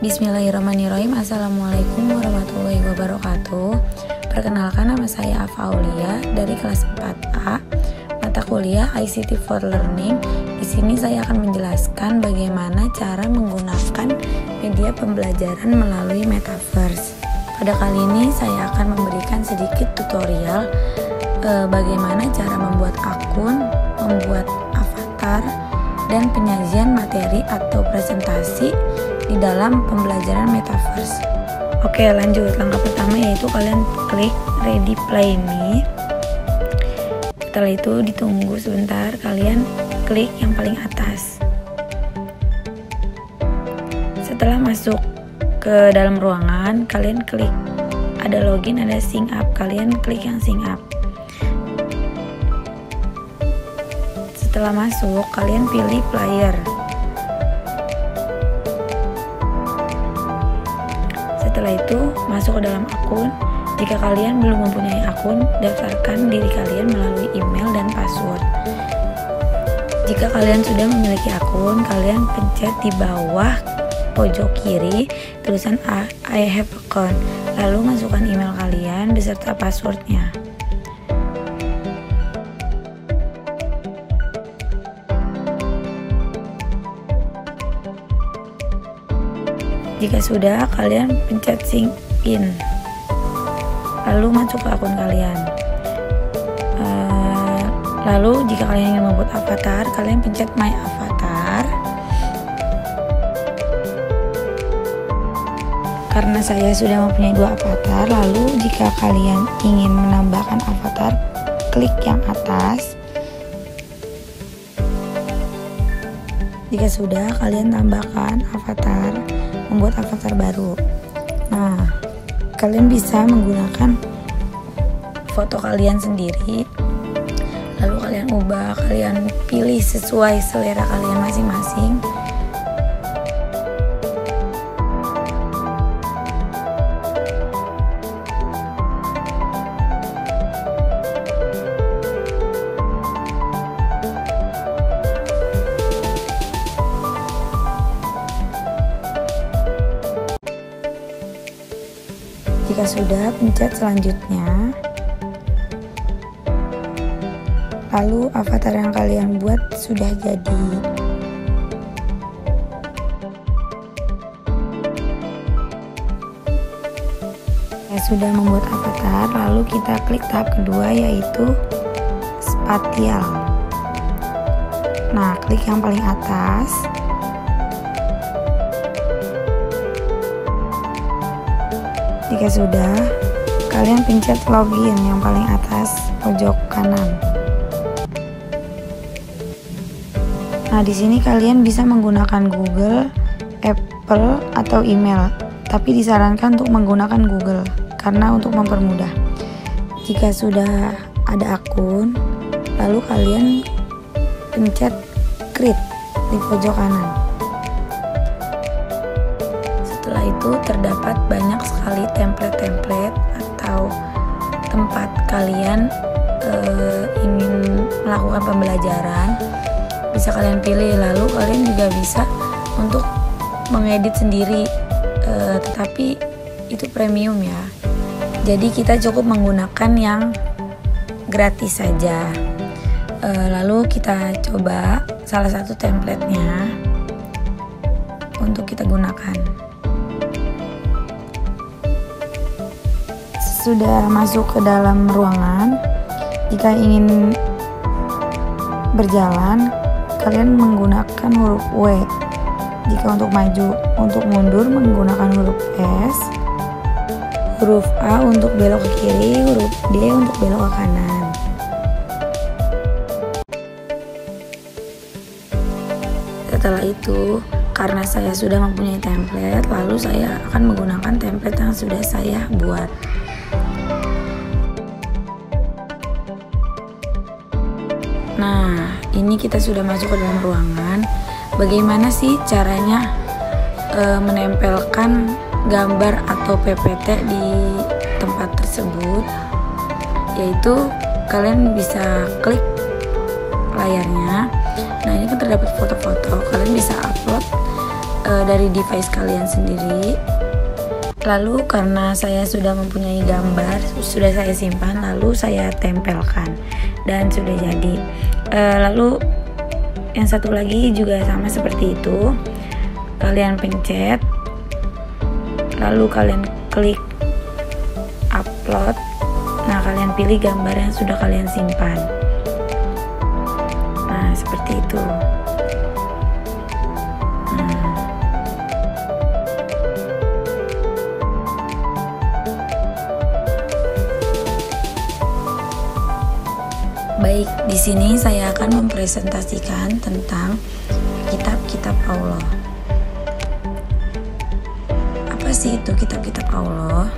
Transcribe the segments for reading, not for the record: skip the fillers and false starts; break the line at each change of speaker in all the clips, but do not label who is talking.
Bismillahirrahmanirrahim. Assalamualaikum warahmatullahi wabarakatuh. Perkenalkan, nama saya Afa Aulia dari kelas 4A, mata kuliah ICT for Learning. Di sini saya akan menjelaskan bagaimana cara menggunakan media pembelajaran melalui Metaverse. Pada kali ini saya akan memberikan sedikit tutorial bagaimana cara membuat akun, membuat avatar, dan penyajian materi atau presentasi di dalam pembelajaran Metaverse. Oke, lanjut. Langkah pertama yaitu kalian klik Ready Play Me. Setelah itu ditunggu sebentar, kalian klik yang paling atas. Setelah masuk ke dalam ruangan, kalian klik ada login, ada sign up, kalian klik yang sign up. Setelah masuk, kalian pilih player. Setelah itu, masuk ke dalam akun. Jika kalian belum mempunyai akun, daftarkan diri kalian melalui email dan password. Jika kalian sudah memiliki akun, kalian pencet di bawah pojok kiri tulisan I have account. Lalu masukkan email kalian beserta passwordnya. Jika sudah, kalian pencet sign in, lalu masuk ke akun kalian. Lalu jika kalian ingin membuat avatar, kalian pencet my avatar. Karena saya sudah mempunyai 2 avatar, lalu jika kalian ingin menambahkan avatar, klik yang atas. Jika sudah, kalian tambahkan avatar, membuat avatar baru. Nah, kalian bisa menggunakan foto kalian sendiri, lalu kalian ubah, kalian pilih sesuai selera kalian masing-masing. Jika sudah, pencet selanjutnya. Lalu avatar yang kalian buat sudah jadi. Sudah membuat avatar, lalu kita klik tahap kedua yaitu spatial. Nah, klik yang paling atas. Jika sudah, kalian pencet login yang paling atas pojok kanan. Nah, di sini kalian bisa menggunakan Google, Apple, atau email, tapi disarankan untuk menggunakan Google karena untuk mempermudah. Jika sudah ada akun, lalu kalian pencet create di pojok kanan. Setelah itu terdapat banyak sekali template-template atau tempat kalian ingin melakukan pembelajaran, bisa kalian pilih. Lalu kalian juga bisa untuk mengedit sendiri, tetapi itu premium ya, jadi kita cukup menggunakan yang gratis saja. Lalu kita coba salah satu templatenya untuk kita gunakan. Sudah masuk ke dalam ruangan, jika ingin berjalan, kalian menggunakan huruf W. Jika untuk maju, untuk mundur menggunakan huruf S, huruf A untuk belok ke kiri, huruf D untuk belok ke kanan. Setelah itu, karena saya sudah mempunyai template, lalu saya akan menggunakan template yang sudah saya buat. Nah, ini kita sudah masuk ke dalam ruangan. Bagaimana sih caranya menempelkan gambar atau PPT di tempat tersebut? Yaitu kalian bisa klik layarnya. Nah, ini kan terdapat foto-foto. Kalian bisa upload dari device kalian sendiri. Lalu karena saya sudah mempunyai gambar, sudah saya simpan, lalu saya tempelkan dan sudah jadi. Lalu yang satu lagi juga sama seperti itu. Kalian pencet, lalu kalian klik upload. Nah, kalian pilih gambar yang sudah kalian simpan. Nah, seperti itu. Baik, di sini saya akan mempresentasikan tentang kitab-kitab Allah. Apa sih itu kitab-kitab Allah?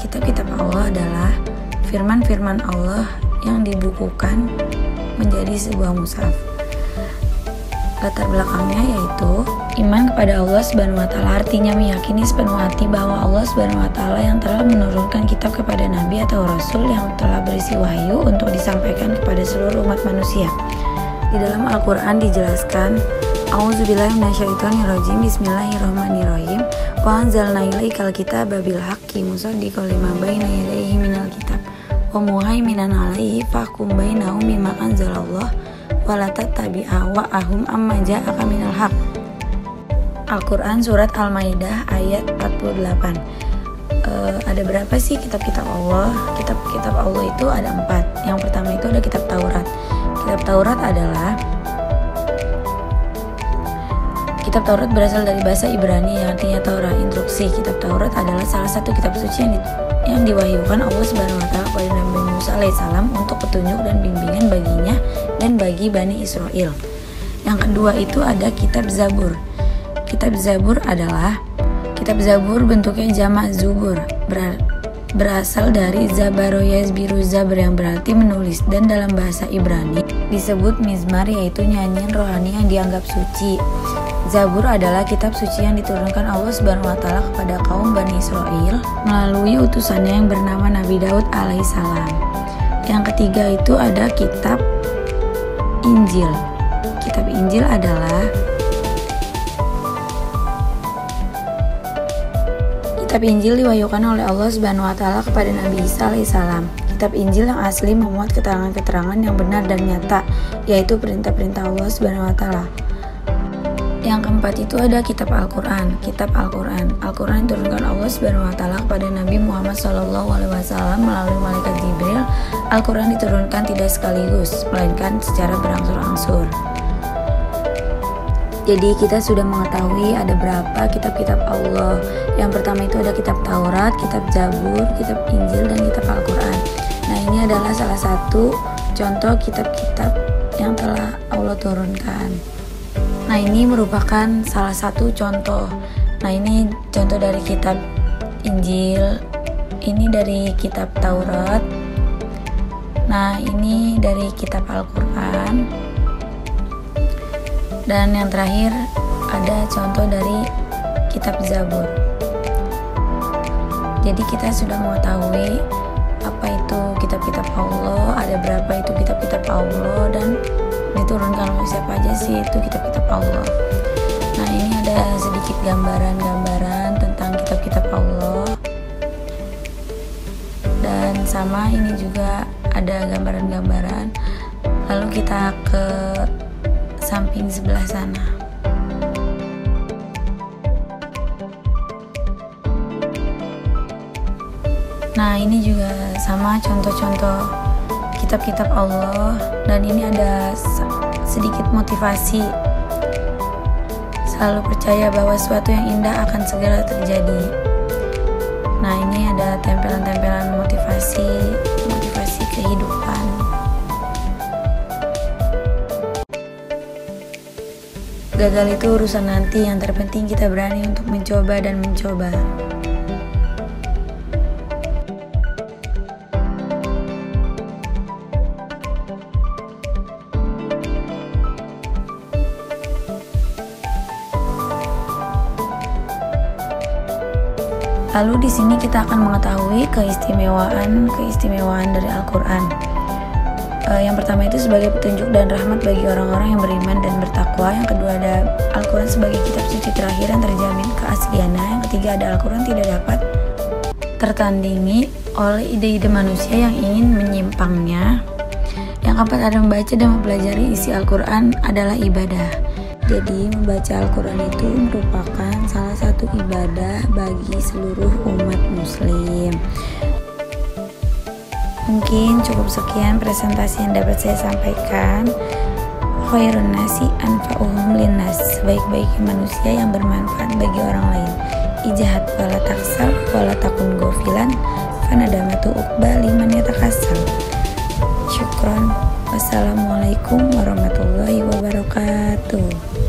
Kitab-kitab Allah adalah firman-firman Allah yang dibukukan menjadi sebuah mushaf. Latar belakangnya yaitu iman kepada Allah Subhanahu wa taala, artinya meyakini sepenuh hati bahwa Allah Subhanahu wa taala yang telah menurunkan kitab kepada nabi atau rasul yang telah berisi wahyu untuk disampaikan kepada seluruh umat manusia. Di dalam Al-Qur'an dijelaskan, A'udzubillahi minasyaitonirrajim, Bismillahirrahmanirrahim. Wa anzalna ilaikal kitaba bil haqqi musaddiqan lima baina yadayhi minal kitab wa muhaiminan 'alaihi fahkum bainahum bima anzalallah wa la tattabi' ahwa'ahum amma ja'aka minal haqq. Al-Quran Surat Al-Maidah ayat 48. Ada berapa sih kitab-kitab Allah? Kitab-kitab Allah itu ada 4. Yang pertama itu ada kitab Taurat. Kitab Taurat adalah kitab Taurat berasal dari bahasa Ibrani yang artinya Torah, instruksi. Kitab Taurat adalah salah satu kitab suci yang diwahyukan Allah Subhanahu wa taala kepada Nabi Musa alaihissalam untuk petunjuk dan bimbingan baginya dan bagi Bani Israel. Yang kedua itu ada kitab Zabur. Kitab Zabur bentuknya jamak zubur, berasal dari zabaro yazbiru zabr yang berarti menulis, dan dalam bahasa Ibrani disebut mizmar, yaitu nyanyian rohani yang dianggap suci. Zabur adalah kitab suci yang diturunkan Allah Subhanahu wa taala kepada kaum Bani Israel melalui utusannya yang bernama Nabi Daud alaihissalam. Yang ketiga itu ada kitab Injil. Kitab Injil adalah kitab Injil diwahyukan oleh Allah Subhanahu wa taala kepada Nabi Isa alaihissalam. Kitab Injil yang asli memuat keterangan-keterangan yang benar dan nyata, yaitu perintah-perintah Allah Subhanahu wa taala. Yang keempat itu ada kitab Al-Quran. Kitab Al-Quran diturunkan Allah Subhanahu wa taala kepada Nabi Muhammad SAW melalui malaikat Jibril. Al-Quran diturunkan tidak sekaligus, melainkan secara berangsur-angsur. Jadi kita sudah mengetahui ada berapa kitab-kitab Allah. Yang pertama itu ada kitab Taurat, kitab Zabur, kitab Injil, dan kitab Al-Quran. Nah, ini adalah salah satu contoh kitab-kitab yang telah Allah turunkan. Nah, ini merupakan salah satu contoh. Nah, ini contoh dari kitab Injil, ini dari kitab Taurat. Nah, ini dari kitab Al-Quran. Dan yang terakhir ada contoh dari kitab Zabur. Jadi kita sudah mengetahui apa itu kitab-kitab Allah, ada berapa itu kitab-kitab Allah, dan diturunkan oleh siapa aja sih itu kitab-kitab Allah. Nah, ini ada sedikit gambaran-gambaran tentang kitab-kitab Allah. Dan sama ini juga ada gambaran-gambaran. Lalu kita ke samping sebelah sana. Nah, ini juga sama contoh-contoh kitab-kitab Allah, dan ini ada sedikit motivasi. Selalu percaya bahwa sesuatu yang indah akan segera terjadi. Nah, ini ada tempelan-tempelan motivasi kehidupan. Gagal itu urusan nanti, yang terpenting kita berani untuk mencoba dan mencoba. Lalu di sini kita akan mengetahui keistimewaan dari Al-Quran. Yang pertama itu sebagai petunjuk dan rahmat bagi orang-orang yang beriman dan bertakwa. Yang kedua ada Al-Quran sebagai kitab suci terakhir yang terjamin keasliannya. Yang ketiga ada Al-Quran tidak dapat tertandingi oleh ide-ide manusia yang ingin menyimpangnya. Yang keempat ada membaca dan mempelajari isi Al-Quran adalah ibadah. Jadi membaca Al-Quran itu merupakan salah satu ibadah bagi seluruh umat muslim. Mungkin cukup sekian presentasi yang dapat saya sampaikan. Khairun nasi anfa'uhum linnas, sebaik-baiknya manusia yang bermanfaat bagi orang lain. Ijahat wala taksal wala takun gofilan fanadamatu uqba liman yatakasal. Syukron. Wassalamualaikum warahmatullahi wabarakatuh.